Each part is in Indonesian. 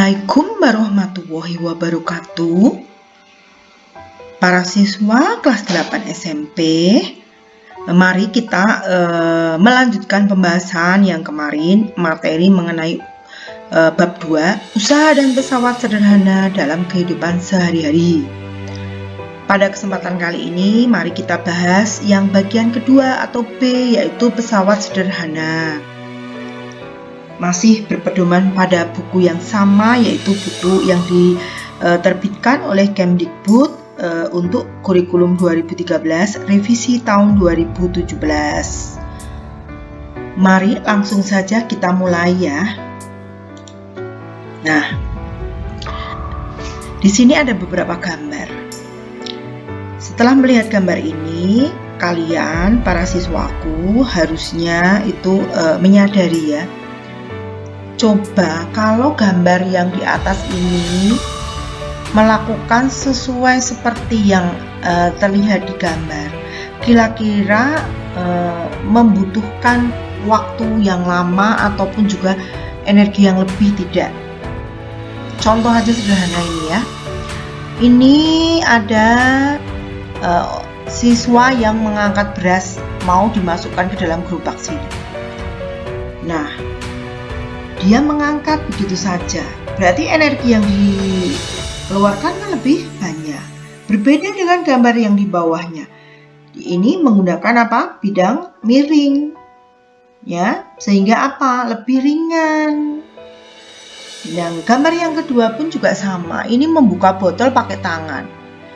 Assalamualaikum warahmatullahi wabarakatuh. Para siswa kelas 8 SMP, mari kita melanjutkan pembahasan yang kemarin, materi mengenai bab 2, usaha dan pesawat sederhana dalam kehidupan sehari-hari. Pada kesempatan kali ini, mari kita bahas yang bagian kedua atau B, yaitu pesawat sederhana. Masih berpedoman pada buku yang sama, yaitu buku yang diterbitkan oleh Kemdikbud untuk kurikulum 2013 revisi tahun 2017. Mari langsung saja kita mulai ya. Nah, di sini ada beberapa gambar. Setelah melihat gambar ini, kalian para siswaku harusnya itu menyadari ya. Coba kalau gambar yang di atas ini melakukan sesuai seperti yang terlihat di gambar, kira-kira membutuhkan waktu yang lama ataupun juga energi yang lebih tidak? Contoh aja sederhana ini ya. Ini ada siswa yang mengangkat beras mau dimasukkan ke dalam gerobak sini. Nah, dia mengangkat begitu saja, berarti energi yang dikeluarkan lebih banyak. Berbeda dengan gambar yang di bawahnya. Ini menggunakan apa? Bidang miring. Ya, sehingga apa? Lebih ringan. Dan gambar yang kedua pun juga sama. Ini membuka botol pakai tangan.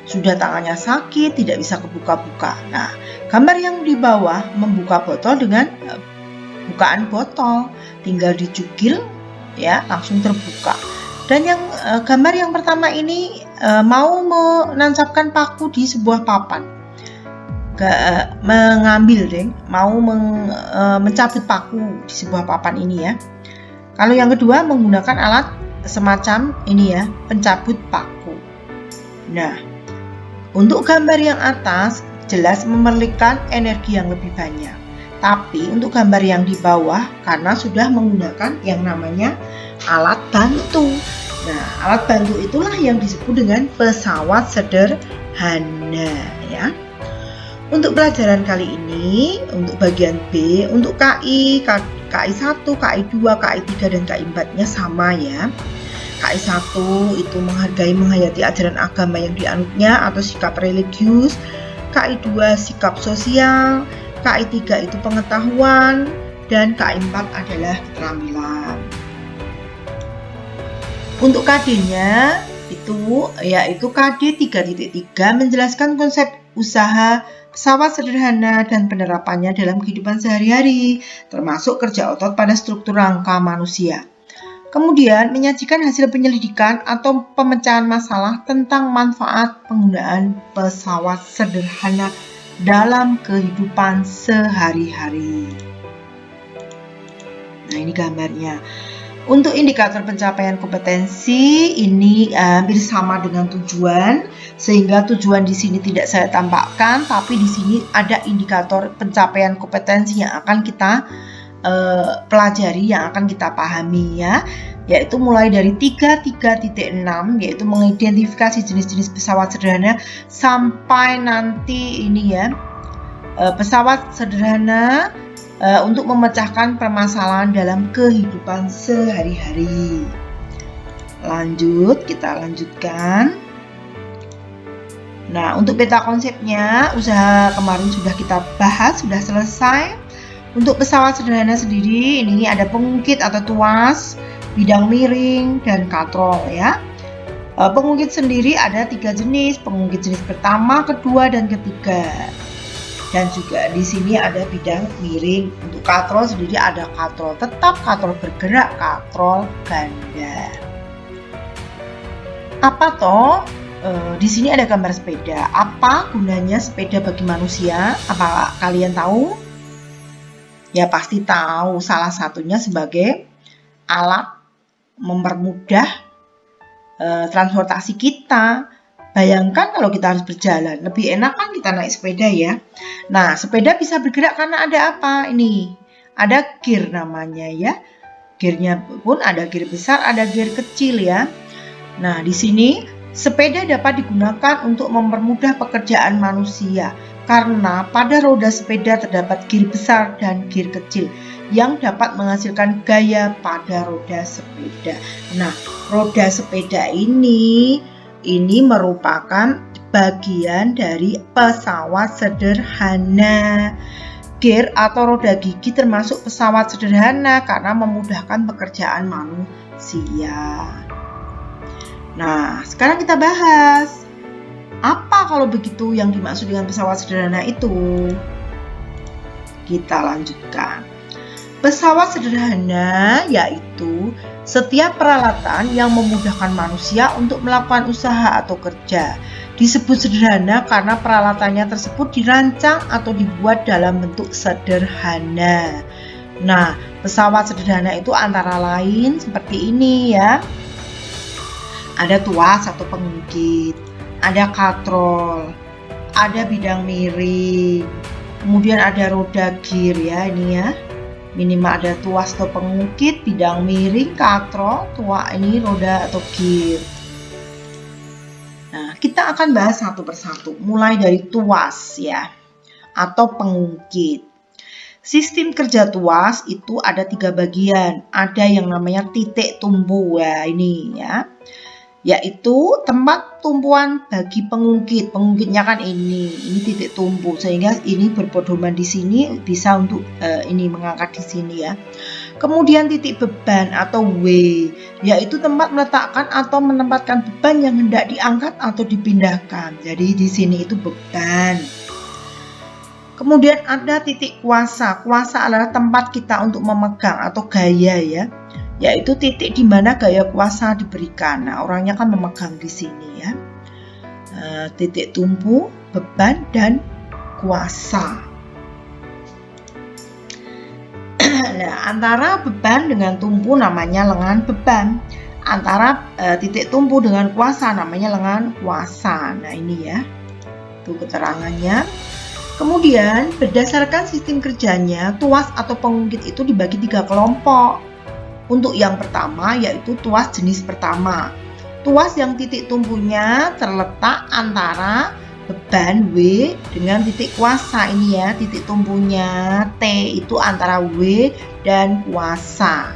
Sudah tangannya sakit, tidak bisa kebuka-buka. Nah, gambar yang di bawah membuka botol dengan bukaan botol, tinggal dicukil ya, langsung terbuka. Dan yang gambar yang pertama ini mau menancapkan paku di sebuah papan, mencabut paku di sebuah papan ini ya. Kalau yang kedua menggunakan alat semacam ini ya, pencabut paku. Nah, untuk gambar yang atas jelas memerlukan energi yang lebih banyak. Tapi untuk gambar yang di bawah, karena sudah menggunakan yang namanya alat bantu. Nah, alat bantu itulah yang disebut dengan pesawat sederhana ya. Untuk pelajaran kali ini, untuk bagian B, untuk KI 1, KI 2, KI 3, dan KI 4-nya sama ya. KI 1 itu menghargai menghayati ajaran agama yang dianutnya atau sikap religius. KI 2 sikap sosial. KI 3 itu pengetahuan, dan KI 4 adalah keterampilan. Untuk KD-nya itu yaitu KD 3.3 menjelaskan konsep usaha pesawat sederhana dan penerapannya dalam kehidupan sehari-hari, termasuk kerja otot pada struktur rangka manusia. Kemudian menyajikan hasil penyelidikan atau pemecahan masalah tentang manfaat penggunaan pesawat sederhana dalam kehidupan sehari-hari. Nah, ini gambarnya. Untuk indikator pencapaian kompetensi ini hampir sama dengan tujuan, sehingga tujuan di sini tidak saya tampakkan, tapi di sini ada indikator pencapaian kompetensi yang akan kita pelajari, yang akan kita pahami ya, yaitu mulai dari 3.3.6 yaitu mengidentifikasi jenis-jenis pesawat sederhana sampai nanti ini ya, pesawat sederhana untuk memecahkan permasalahan dalam kehidupan sehari-hari. Lanjut, kita lanjutkan. Nah, untuk peta konsepnya, usaha kemarin sudah kita bahas, sudah selesai. Untuk pesawat sederhana sendiri, ini ada pengungkit atau tuas, bidang miring, dan katrol ya. Pengungkit sendiri ada 3 jenis, pengungkit jenis pertama, kedua, dan ketiga. Dan juga di sini ada bidang miring. Untuk katrol sendiri ada katrol tetap, katrol bergerak, katrol ganda. Apa toh? Di sini ada gambar sepeda. Apa gunanya sepeda bagi manusia? Apa kalian tahu? Ya pasti tahu, salah satunya sebagai alat mempermudah transportasi kita. Bayangkan kalau kita harus berjalan, lebih enak kan kita naik sepeda ya. Nah, sepeda bisa bergerak karena ada apa? Ini ada gear namanya ya. Gearnya pun ada gear besar, ada gear kecil ya. Nah, di sini sepeda dapat digunakan untuk mempermudah pekerjaan manusia karena pada roda sepeda terdapat gear besar dan gear kecil yang dapat menghasilkan gaya pada roda sepeda. Nah, roda sepeda ini merupakan bagian dari pesawat sederhana. Gear atau roda gigi termasuk pesawat sederhana karena memudahkan pekerjaan manusia. Nah, sekarang kita bahas apa kalau begitu yang dimaksud dengan pesawat sederhana itu. Kita lanjutkan. Pesawat sederhana yaitu setiap peralatan yang memudahkan manusia untuk melakukan usaha atau kerja. Disebut sederhana karena peralatannya tersebut dirancang atau dibuat dalam bentuk sederhana. Nah, pesawat sederhana itu antara lain seperti ini ya. Ada tuas atau pengungkit, ada katrol, ada bidang miring, kemudian ada roda gear ya ini ya. Minimal ada tuas atau pengungkit, bidang miring, katrol, ini roda atau gear. Nah, kita akan bahas satu persatu, mulai dari tuas ya, atau pengungkit. Sistem kerja tuas itu ada 3 bagian. Ada yang namanya titik tumpu, ya ini ya, yaitu tempat tumpuan bagi pengungkit. Pengungkitnya kan ini titik tumpu, sehingga ini berpedoman di sini bisa untuk ini mengangkat di sini ya. Kemudian titik beban atau W, yaitu tempat meletakkan atau menempatkan beban yang hendak diangkat atau dipindahkan. Jadi di sini itu beban. Kemudian ada titik kuasa. Kuasa adalah tempat kita untuk memegang atau gaya ya, yaitu titik di mana gaya kuasa diberikan. Nah, orangnya kan memegang di sini ya. Titik tumpu, beban, dan kuasa. Nah, antara beban dengan tumpu namanya lengan beban. Antara titik tumpu dengan kuasa namanya lengan kuasa. Nah, ini ya, itu keterangannya. Kemudian, berdasarkan sistem kerjanya, tuas atau pengungkit itu dibagi 3 kelompok. Untuk yang pertama yaitu tuas jenis pertama. Tuas yang titik tumpunya terletak antara beban W dengan titik kuasa ini ya, titik tumpunya T itu antara W dan kuasa.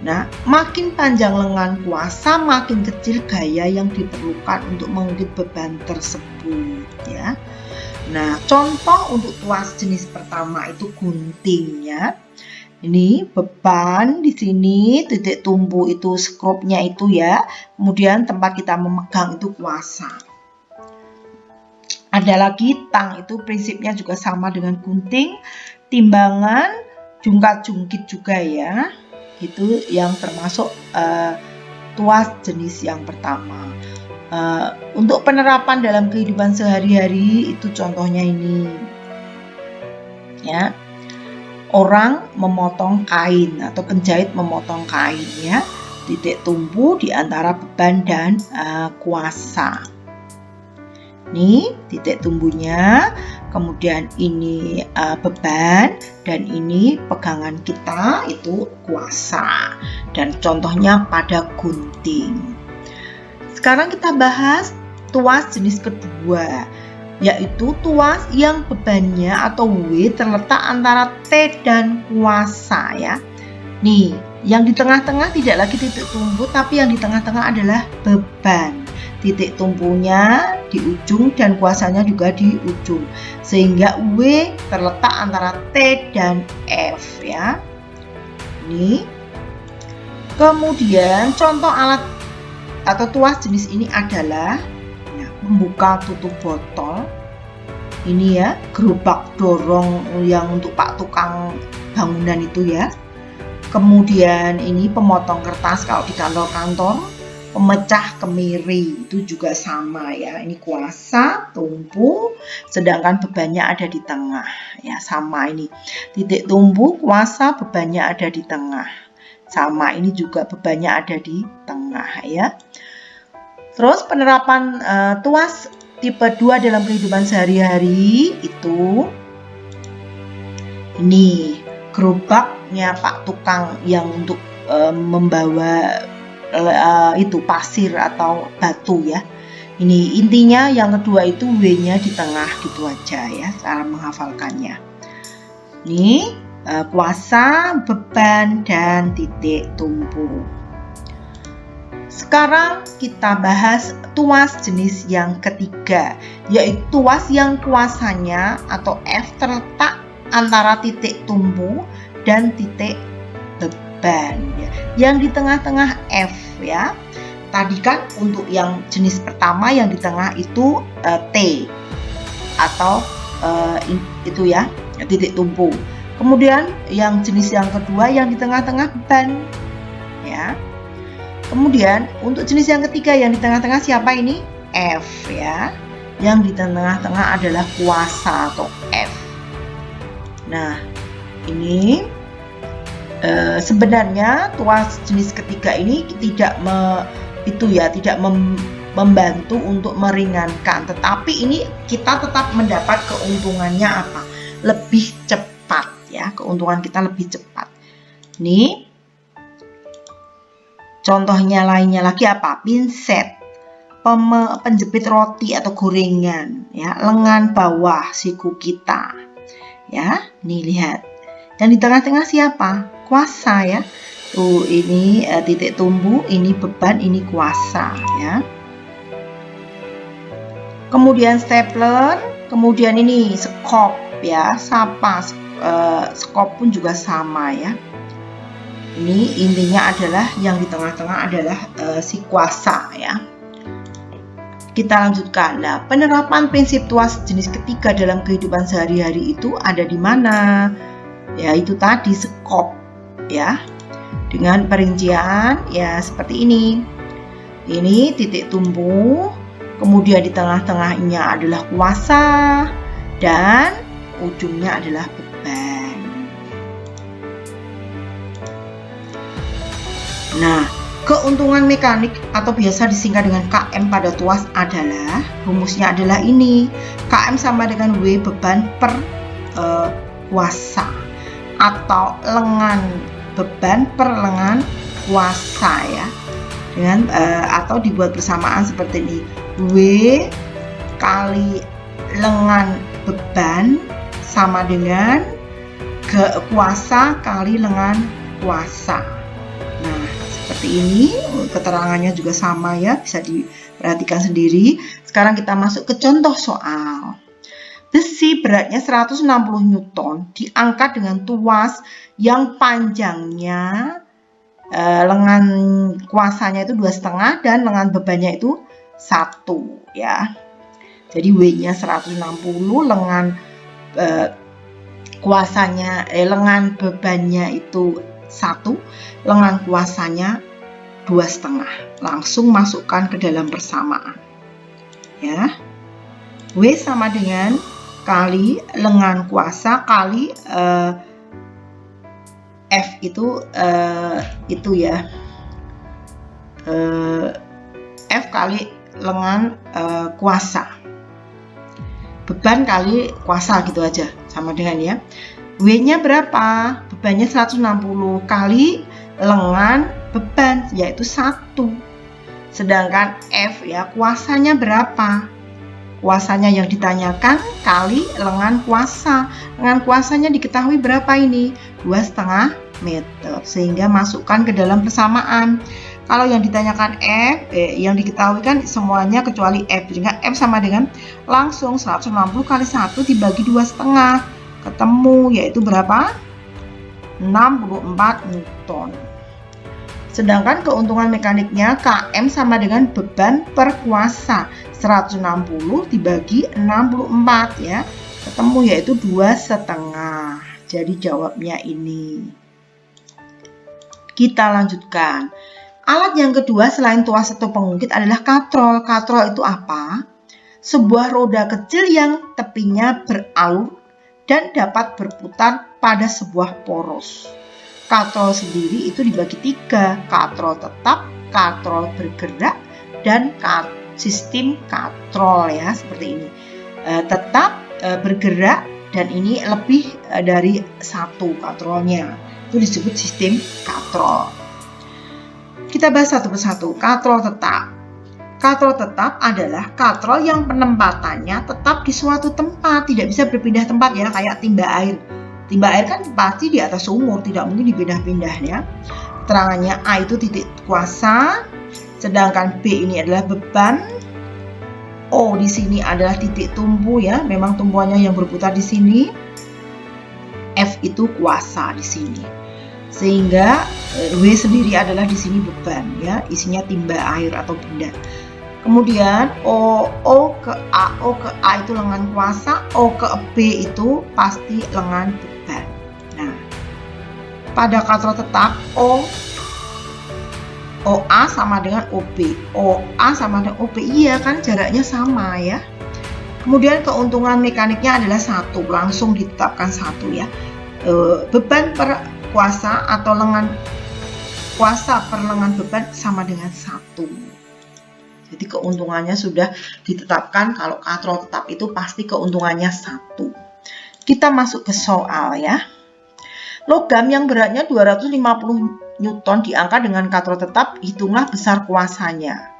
Nah, makin panjang lengan kuasa, makin kecil gaya yang diperlukan untuk mengungkit beban tersebut ya. Nah, contoh untuk tuas jenis pertama itu gunting ya. Ini beban di sini, titik tumpu itu skrupnya itu ya. Kemudian tempat kita memegang itu kuasa. Ada lagi tang, itu prinsipnya juga sama dengan gunting. Timbangan, jungkat-jungkit juga ya. Itu yang termasuk tuas jenis yang pertama. Untuk penerapan dalam kehidupan sehari-hari itu contohnya ini ya. Orang memotong kain atau penjahit memotong kain ya. Titik tumpu di antara beban dan kuasa. Ini titik tumpunya, kemudian ini beban, dan ini pegangan kita itu kuasa. Dan contohnya pada gunting. Sekarang kita bahas tuas jenis kedua, yaitu tuas yang bebannya atau W terletak antara T dan kuasa ya. Nih, yang di tengah-tengah tidak lagi titik tumpu, tapi yang di tengah-tengah adalah beban. Titik tumpunya di ujung dan kuasanya juga di ujung, sehingga W terletak antara T dan F ya. Ini. Kemudian contoh alat atau tuas jenis ini adalah membuka tutup botol. Ini ya, gerobak dorong yang untuk Pak tukang bangunan itu ya. Kemudian ini pemotong kertas kalau di kantor-kantor, pemecah kemiri itu juga sama ya. Ini kuasa, tumpu, sedangkan bebannya ada di tengah ya, sama ini. Titik tumpu, kuasa, bebannya ada di tengah. Sama, ini juga bebannya ada di tengah ya. Terus penerapan tuas tipe 2 dalam kehidupan sehari-hari itu ini gerobaknya Pak tukang yang untuk membawa itu pasir atau batu ya. Ini intinya yang kedua itu W-nya di tengah gitu aja ya cara menghafalkannya. Ini kuasa, beban, dan titik tumpu. Sekarang kita bahas tuas jenis yang ketiga, yaitu tuas yang kuasanya atau F terletak antara titik tumpu dan titik beban ya. Yang di tengah-tengah F ya. Tadi kan untuk yang jenis pertama yang di tengah itu T atau itu ya titik tumpu. Kemudian yang jenis yang kedua yang di tengah-tengah beban ya. Kemudian untuk jenis yang ketiga yang di tengah-tengah siapa ini? F ya. Yang di tengah-tengah adalah kuasa atau F. Nah ini sebenarnya tuas jenis ketiga ini tidak membantu untuk meringankan, tetapi ini kita tetap mendapat keuntungannya apa? Lebih cepat ya, keuntungan kita lebih cepat. Nih, contohnya lainnya lagi apa? Pinset, penjepit roti atau gorengan, ya, lengan bawah siku kita, ya. Nih lihat, dan di tengah-tengah siapa? Kuasa ya. Tuh ini titik tumpu, ini beban, ini kuasa ya. Kemudian stapler, kemudian ini skop ya, skop pun juga sama ya. Ini intinya adalah yang di tengah-tengah adalah si kuasa ya. Kita lanjutkan. Nah, penerapan prinsip tuas jenis ketiga dalam kehidupan sehari-hari itu ada di mana? Ya, itu tadi skop ya. Dengan perincian ya seperti ini. Ini titik tumpu, kemudian di tengah-tengahnya adalah kuasa dan ujungnya adalah beban. Nah, keuntungan mekanik atau biasa disingkat dengan KM pada tuas adalah, rumusnya adalah ini. KM sama dengan W beban per kuasa atau lengan beban per lengan kuasa ya, dengan atau dibuat bersamaan seperti ini, W kali lengan beban sama dengan kuasa kali lengan kuasa. Nah seperti ini, keterangannya juga sama ya, bisa diperhatikan sendiri. Sekarang kita masuk ke contoh soal. Besi beratnya 160 Newton diangkat dengan tuas yang panjangnya lengan kuasanya itu 2,5 dan lengan bebannya itu 1 ya. Jadi W-nya 160, lengan kuasanya lengan bebannya itu 1, lengan kuasanya 2,5. Langsung masukkan ke dalam persamaan ya. W sama dengan kali lengan kuasa kali F itu ya, F kali lengan kuasa, beban kali kuasa gitu aja, sama dengan ya. W-nya berapa? Bebannya 160 kali lengan beban yaitu 1. Sedangkan F ya, kuasanya berapa? Kuasanya yang ditanyakan kali lengan kuasa. Lengan kuasanya diketahui berapa ini? 2,5 meter. Sehingga masukkan ke dalam persamaan. Kalau yang ditanyakan F, yang diketahui kan semuanya kecuali F. Sehingga F sama dengan langsung 160 kali 1 dibagi 2,5. Ketemu yaitu berapa? 64 Newton. Sedangkan keuntungan mekaniknya KM sama dengan beban per kuasa. 160 dibagi 64 ya, ketemu yaitu 2,5. Jadi jawabnya ini. Kita lanjutkan. Alat yang kedua selain tuas atau pengungkit adalah katrol. Katrol itu apa? Sebuah roda kecil yang tepinya beralur dan dapat berputar pada sebuah poros. Katrol sendiri itu dibagi 3, katrol tetap, katrol bergerak, dan sistem katrol ya, seperti ini. Tetap, bergerak, dan ini lebih dari 1 katrolnya. Itu disebut sistem katrol. Kita bahas satu persatu. Katrol tetap. Katrol tetap adalah katrol yang penempatannya tetap di suatu tempat, tidak bisa berpindah tempat ya, kayak timba air. Timba air kan pasti di atas sumur, tidak mungkin dipindah-pindah ya. Keterangannya A itu titik kuasa, sedangkan B ini adalah beban. O di sini adalah titik tumpu ya, memang tumpuannya yang berputar di sini. F itu kuasa di sini. Sehingga W sendiri adalah di sini beban ya, isinya timba air atau benda. Kemudian O ke A itu lengan kuasa, O ke B itu pasti lengan beban. Nah, pada katrol tetap OA sama dengan OB. OA sama dengan OB, iya kan jaraknya sama ya. Kemudian keuntungan mekaniknya adalah 1, langsung ditetapkan 1 ya. Beban per kuasa atau lengan kuasa per lengan beban sama dengan 1. Jadi keuntungannya sudah ditetapkan. Kalau katrol tetap itu pasti keuntungannya 1. Kita masuk ke soal ya. Logam yang beratnya 250 Newton diangkat dengan katrol tetap, hitunglah besar kuasanya.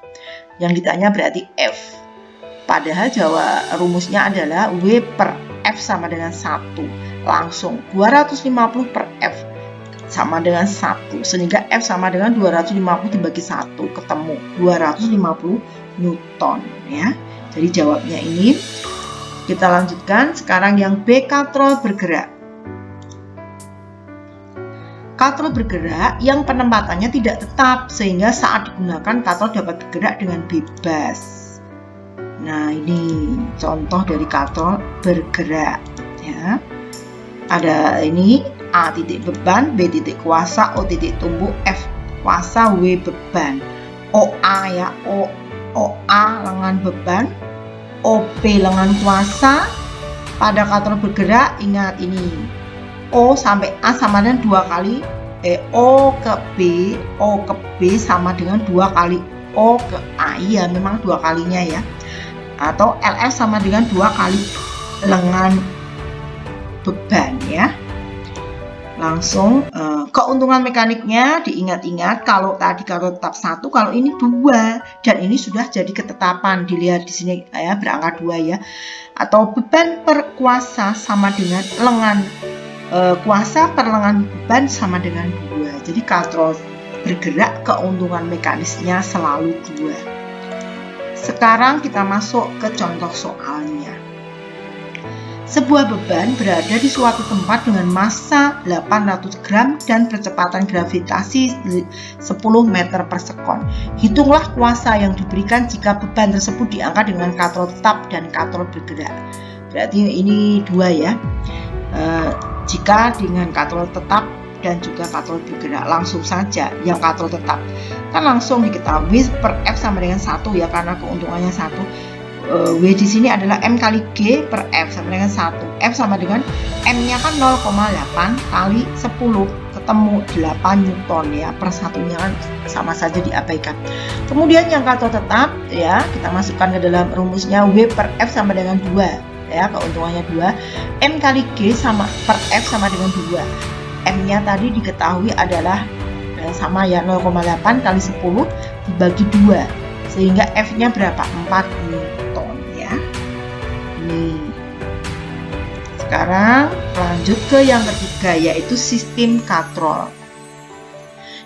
Yang ditanya berarti F. Padahal rumusnya adalah W per F sama dengan 1. Langsung 250 per F sama dengan 1, sehingga F sama dengan 250 dibagi 1, ketemu 250 Newton ya. Jadi jawabnya ini. Kita lanjutkan sekarang yang B, katrol bergerak. Katrol bergerak yang penempatannya tidak tetap, sehingga saat digunakan katrol dapat bergerak dengan bebas. Nah, ini contoh dari katrol bergerak ya. Ada ini A titik beban, B titik kuasa, O titik tumpu, F kuasa, W beban. OA ya, OA lengan beban, OP lengan kuasa. Pada katrol bergerak, ingat ini O sampai A sama dengan 2 kali O ke B sama dengan 2 kali O ke A. Iya, memang 2 kalinya ya. Atau LF sama dengan 2 kali lengan beban ya. Langsung keuntungan mekaniknya diingat-ingat. Kalau tadi katrol tetap 1, kalau ini 2, dan ini sudah jadi ketetapan. Dilihat di sini ya, berangka 2 ya. Atau beban per kuasa sama dengan lengan kuasa per lengan beban sama dengan 2. Jadi katrol bergerak keuntungan mekanisnya selalu 2. Sekarang kita masuk ke contoh soalnya. Sebuah beban berada di suatu tempat dengan massa 800 gram dan percepatan gravitasi 10 meter per sekon. Hitunglah kuasa yang diberikan jika beban tersebut diangkat dengan katrol tetap dan katrol bergerak. Berarti ini 2 ya. Jika dengan katrol tetap dan juga katrol bergerak, langsung saja yang katrol tetap kan langsung diketahui per F sama dengan 1 ya, karena keuntungannya 1. W di sini adalah M kali G per F sama dengan 1. F sama dengan M-nya kan 0,8 kali 10, ketemu 8 Newton ya. Per satunya kan sama saja diabaikan. Kemudian yang katrol tetap ya, kita masukkan ke dalam rumusnya W per F sama dengan 2 ya, keuntungannya 2. M kali G sama per F sama dengan 2. M-nya tadi diketahui adalah sama ya, 0,8 kali 10 dibagi 2, sehingga F-nya berapa? 4 Newton ya. Nih. Sekarang lanjut ke yang ketiga, yaitu sistem katrol.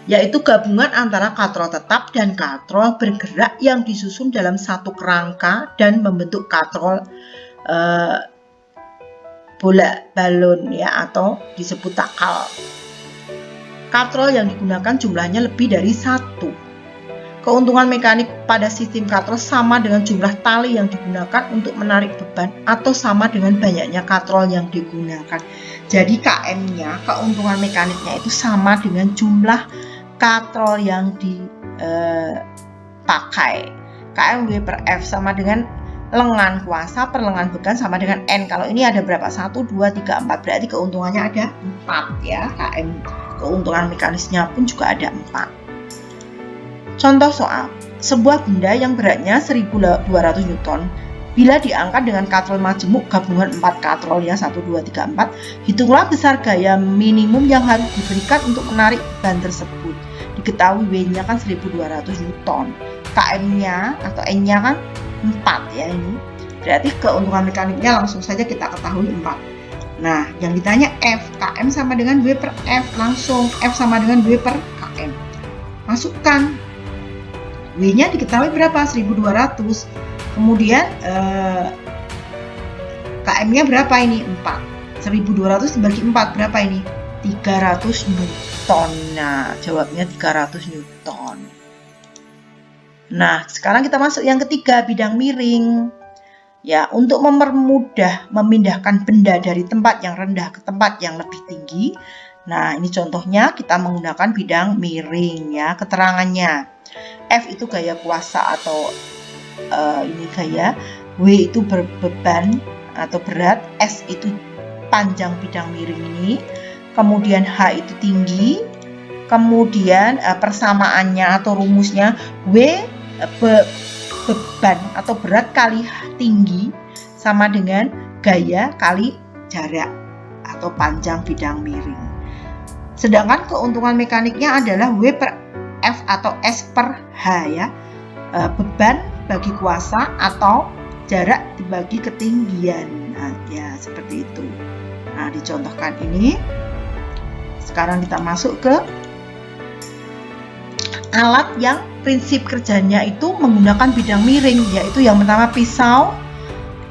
Yaitu gabungan antara katrol tetap dan katrol bergerak yang disusun dalam satu kerangka dan membentuk katrol bola balon ya, atau disebut takal. Katrol yang digunakan jumlahnya lebih dari 1. Keuntungan mekanik pada sistem katrol sama dengan jumlah tali yang digunakan untuk menarik beban atau sama dengan banyaknya katrol yang digunakan. Jadi KM-nya, keuntungan mekaniknya itu sama dengan jumlah katrol yang dipakai. KM W per F sama dengan lengan kuasa per lengan beban sama dengan N. Kalau ini ada berapa? 1, 2, 3, 4. Berarti keuntungannya ada 4 ya. KM keuntungan mekanisnya pun juga ada 4. Contoh soal. Sebuah benda yang beratnya 1200 Newton Bila diangkat dengan katrol majemuk gabungan 4 katrol ya, 1, 2, 3, 4, hitunglah besar gaya minimum yang harus diberikan untuk menarik beban tersebut. Diketahui W-nya kan 1200 Newton, KM-nya atau N-nya kan 4 ya ini. Berarti keuntungan mekaniknya langsung saja kita ketahui 4. Nah, yang ditanya F, KM sama dengan W per F, langsung F sama dengan W per KM. Masukkan. W-nya diketahui berapa? 1200. Kemudian KM-nya berapa ini? 4. 1200 dibagi 4 berapa ini? 300 Newton. Nah, jawabnya 300 Newton. Nah, sekarang kita masuk yang ketiga, bidang miring. Ya, untuk mempermudah memindahkan benda dari tempat yang rendah ke tempat yang lebih tinggi. Nah, ini contohnya kita menggunakan bidang miring ya. Keterangannya, F itu gaya kuasa atau ini gaya, W itu beban atau berat, S itu panjang bidang miring ini, kemudian H itu tinggi, kemudian persamaannya atau rumusnya W beban atau berat kali tinggi sama dengan gaya kali jarak atau panjang bidang miring. Sedangkan keuntungan mekaniknya adalah W per F atau S per H ya, beban bagi kuasa atau jarak dibagi ketinggian. Nah, ya seperti itu. Nah, dicontohkan ini. Sekarang kita masuk ke alat yang prinsip kerjanya itu menggunakan bidang miring, yaitu yang pertama pisau,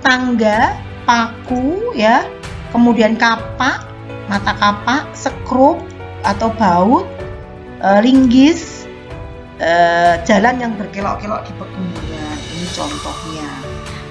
tangga, paku ya, kemudian kapak, mata kapak, sekrup atau baut, linggis, jalan yang berkelok-kelok di pegunungan. Ini contohnya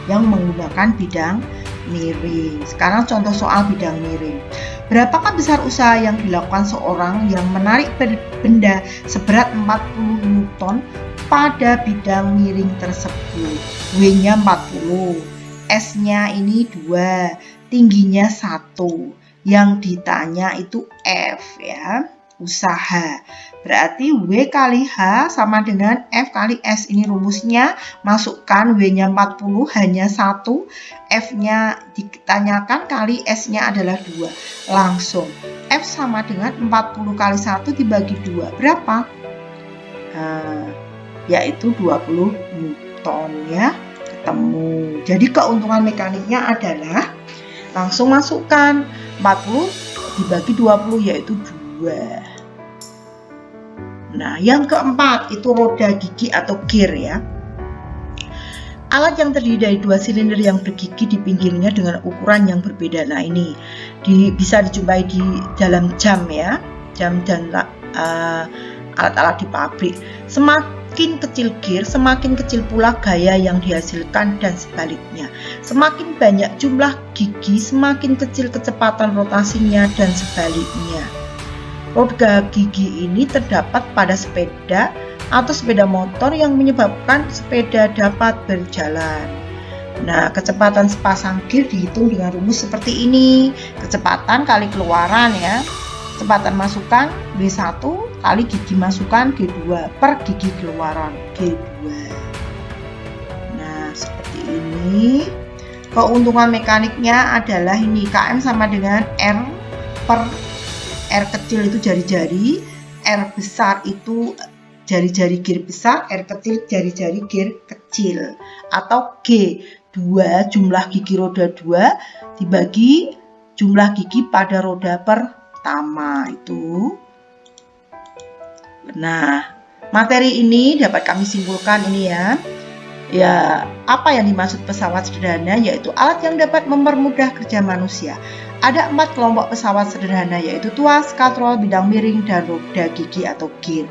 yang menggunakan bidang miring. Sekarang contoh soal bidang miring. Berapakah besar usaha yang dilakukan seorang yang menarik benda seberat 40 Newton pada bidang miring tersebut? W-nya 40, S-nya ini 2, tingginya 1. Yang ditanya itu F ya, usaha. Berarti W kali H sama dengan F kali S. Ini rumusnya, masukkan W-nya 40 hanya 1, F-nya ditanyakan kali S-nya adalah 2. Langsung F sama dengan 40 kali 1 dibagi 2. Berapa? Yaitu 20 Newton ya. Ketemu. Jadi keuntungan mekaniknya adalah langsung masukkan 40 dibagi 20 yaitu 2. Nah, yang keempat itu roda gigi atau gear ya. Alat yang terdiri dari 2 silinder yang bergigi di pinggirnya dengan ukuran yang berbeda. Nah, ini bisa dijumpai di dalam jam ya, jam dan alat-alat di pabrik. Semakin kecil gear, semakin kecil pula gaya yang dihasilkan dan sebaliknya. Semakin banyak jumlah gigi, semakin kecil kecepatan rotasinya dan sebaliknya. Roda gigi ini terdapat pada sepeda atau sepeda motor yang menyebabkan sepeda dapat berjalan. Nah, kecepatan sepasang gear dihitung dengan rumus seperti ini. Kecepatan kali keluaran ya. Kecepatan masukan W1 kali gigi masukan G2 per gigi keluaran G2. Nah, seperti ini. Keuntungan mekaniknya adalah ini, KM sama dengan R per R kecil itu jari-jari, R besar itu jari-jari gear besar, R kecil jari-jari gear kecil. Atau G, 2 jumlah gigi roda 2 dibagi jumlah gigi pada roda pertama itu. Nah, materi ini dapat kami simpulkan ini ya. Ya, apa yang dimaksud pesawat sederhana, yaitu alat yang dapat mempermudah kerja manusia. Ada 4 kelompok pesawat sederhana, yaitu tuas, katrol, bidang miring, dan roda gigi atau gear.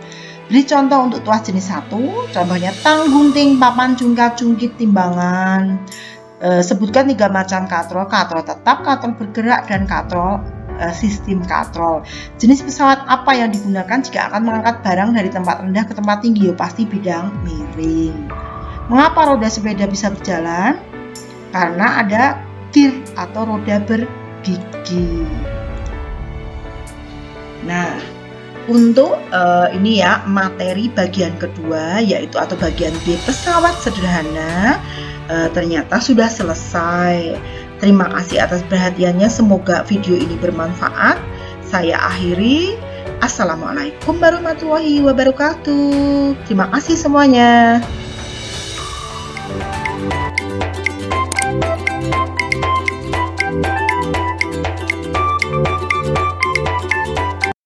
Beri contoh untuk tuas jenis 1, contohnya tang, gunting, papan, cungkat, cungkit, timbangan. Sebutkan 3 macam katrol, katrol tetap, katrol bergerak, dan katrol sistem katrol. Jenis pesawat apa yang digunakan jika akan mengangkat barang dari tempat rendah ke tempat tinggi? Pasti bidang miring. Mengapa roda sepeda bisa berjalan? Karena ada gear atau roda bergigi. Nah, Untuk ini ya, materi bagian kedua yaitu atau bagian B pesawat sederhana ternyata sudah selesai. Terima kasih atas perhatiannya, semoga video ini bermanfaat. Saya akhiri. Assalamualaikum warahmatullahi wabarakatuh. Terima kasih semuanya.